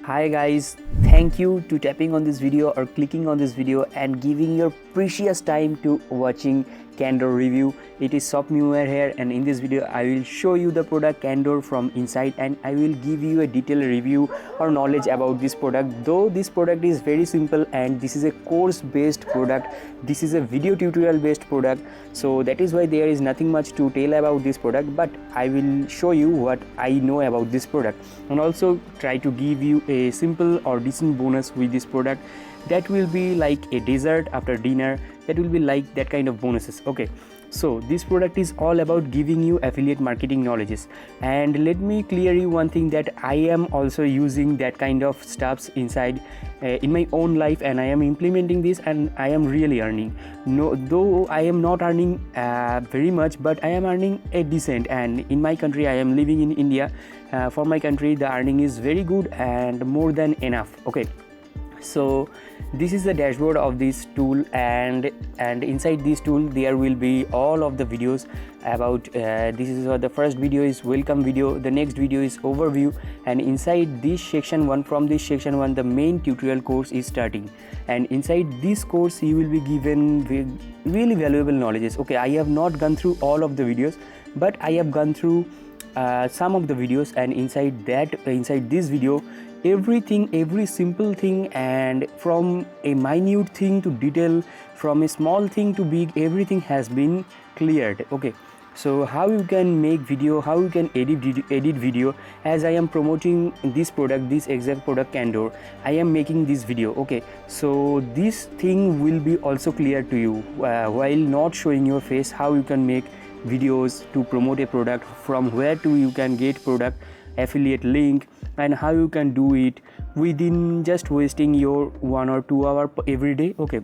Hi guys, thank you to tapping on this video or clicking on this video and giving your precious time to watching Candour review. It is softmemeware here, and in this video I will show you the product Candour from inside, and I will give you a detailed review or knowledge about this product. Though this product is very simple and this is a course based product, this is a video tutorial based product, so that is why there is nothing much to tell about this product, but I will show you what I know about this product and also try to give you a simple or decent bonus with this product that will be like a dessert after dinner, that will be like that kind of bonuses. Okay, so this product is all about giving you affiliate marketing knowledges, and let me clear you one thing, that I am also using that kind of stuffs inside in my own life, and I am implementing this and I am really earning. No, though I am not earning very much, but I am earning a decent, and in my country I am living in India. For my country the earning is very good and more than enough. Okay, so this is the dashboard of this tool, and inside this tool there will be all of the videos about this is the first video is welcome video, the next video is overview, and inside this section 1, from this section 1 the main tutorial course is starting, and inside this course you will be given really valuable knowledges. Okay, I have not gone through all of the videos, but I have gone through some of the videos, and inside this video everything, every simple thing, and from a minute thing to detail, from a small thing to big, everything has been cleared. Okay, so how you can make video, how you can edit video. As I am promoting this product, this exact product Candour, I am making this video. Okay, so this thing will be also clear to you while not showing your face, how you can make videos to promote a product, from where to you can get product affiliate link, and how you can do it within just wasting your 1 or 2 hours every day. Okay,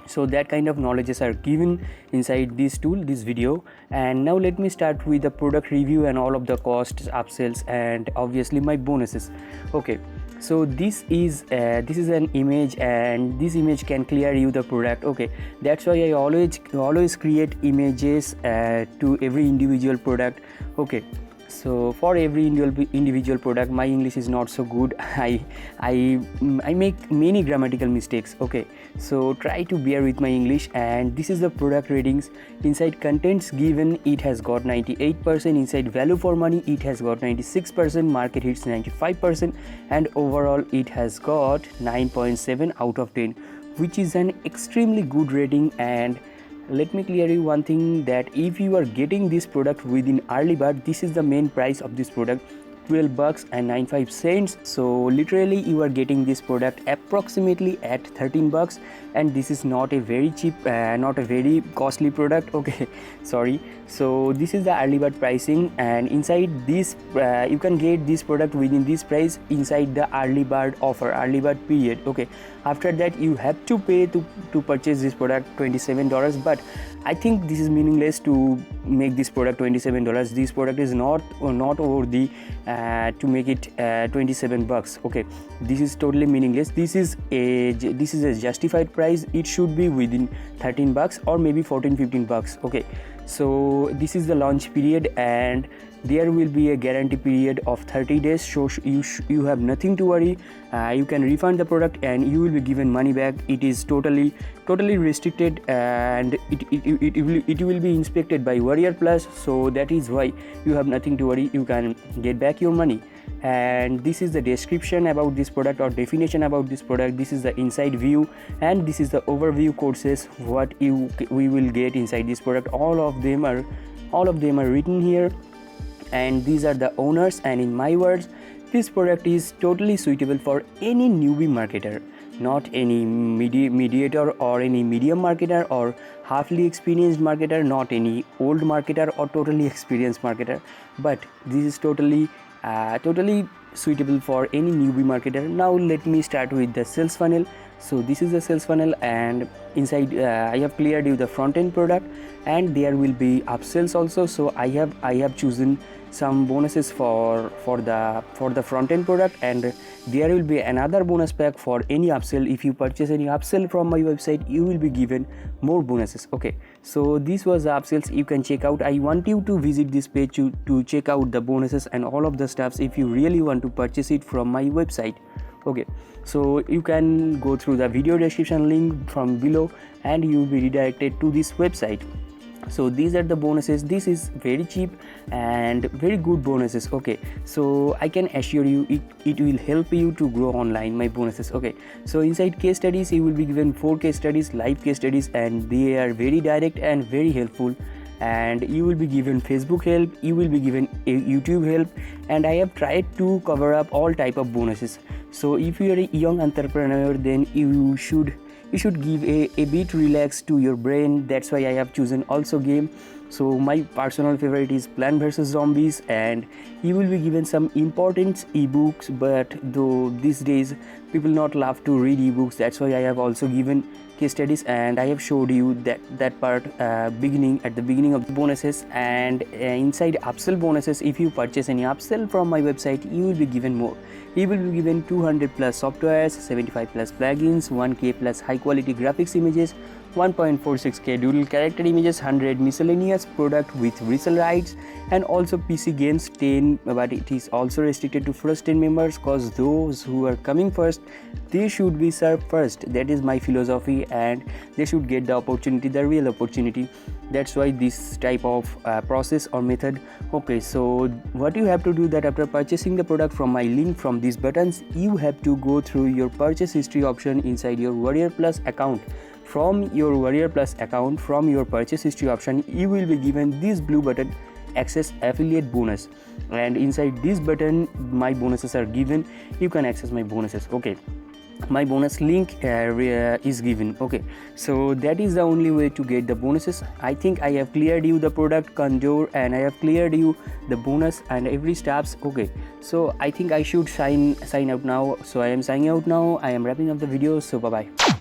so that kind of knowledges are given inside this tool, this video. And now let me start with the product review and all of the costs, upsells, and obviously my bonuses. Okay, so this is an image, and this image can clear you the product. Okay, that's why I always create images to every individual product. Okay, so for every individual product, my English is not so good. I make many grammatical mistakes. Okay, so try to bear with my English. And this is the product ratings. Inside contents given, it has got 98%. Inside value for money, it has got 96%. Market hits 95%, and overall it has got 9.7 out of 10, which is an extremely good rating. And let me clear you one thing, that if you are getting this product within early bird, this is the main price of this product, $12.95. so literally you are getting this product approximately at $13, and this is not a very cheap, not a very costly product. Okay, sorry. So this is the early bird pricing, and inside this you can get this product within this price inside the early bird offer, early bird period. Okay, after that you have to pay to purchase this product $27, but I think this is meaningless to make this product $27. This product is not worthy to make it $27. Okay, this is totally meaningless. This is a justified price. It should be within $13 or maybe $14-15. Okay, so this is the launch period, and there will be a guarantee period of 30 days, so you have nothing to worry. You can refund the product and you will be given money back. It is totally restricted, and it will be inspected by Warrior Plus, so that is why you have nothing to worry. You can get back your money. And this is the description about this product or definition about this product. This is the inside view, and this is the overview courses what we will get inside this product. All of them are written here, and these are the owners. And in my words, this product is totally suitable for any newbie marketer, not any mediator or any medium marketer or halfly experienced marketer, not any old marketer or totally experienced marketer, but this is totally suitable for any newbie marketer. Now let me start with the sales funnel. So this is the sales funnel, and inside I have cleared you the front end product, and there will be upsells also. So I have chosen some bonuses for the front end product, and there will be another bonus pack for any upsell. If you purchase any upsell from my website, you will be given more bonuses. Okay, so this was the upsells. You can check out. I want you to visit this page to check out the bonuses and all of the stuffs if you really want to purchase it from my website. Okay, so you can go through the video description link from below and you will be redirected to this website. So these are the bonuses. This is very cheap and very good bonuses. Okay, so I can assure you it will help you to grow online, my bonuses. Okay, so inside case studies you will be given 4 case studies, live case studies, and they are very direct and very helpful. And you will be given Facebook help, you will be given a YouTube help, and I have tried to cover up all type of bonuses. So if you are a young entrepreneur, then you should give a bit relax to your brain. That's why I have chosen also game. So my personal favorite is Plant vs Zombies, and you will be given some important ebooks, but though these days people not love to read ebooks, that's why I have also given case studies, and I have showed you that part at the beginning of the bonuses. And inside upsell bonuses, if you purchase any upsell from my website, you will be given more. You will be given 200 plus softwares, 75 plus plugins, 1k plus high quality graphics images, 1.46k dual character images, 100 miscellaneous product with resell rights, and also PC games 10, but it is also restricted to first 10 members, cause those who are coming first, they should be served first. That is my philosophy, and they should get the opportunity, the real opportunity. That's why this type of process or method. Okay, so what you have to do, that after purchasing the product from my link from these buttons, you have to go through your purchase history option inside your Warrior Plus account. From your Warrior Plus account, from your purchase history option, you will be given this blue button, access affiliate bonus, and inside this button my bonuses are given. You can access my bonuses. Okay, my bonus link is given. Okay, so that is the only way to get the bonuses. I think I have cleared you the product Candour, and I have cleared you the bonus and every steps. Okay, so I think I should sign out now. So I am signing out now. I am wrapping up the video. So bye bye.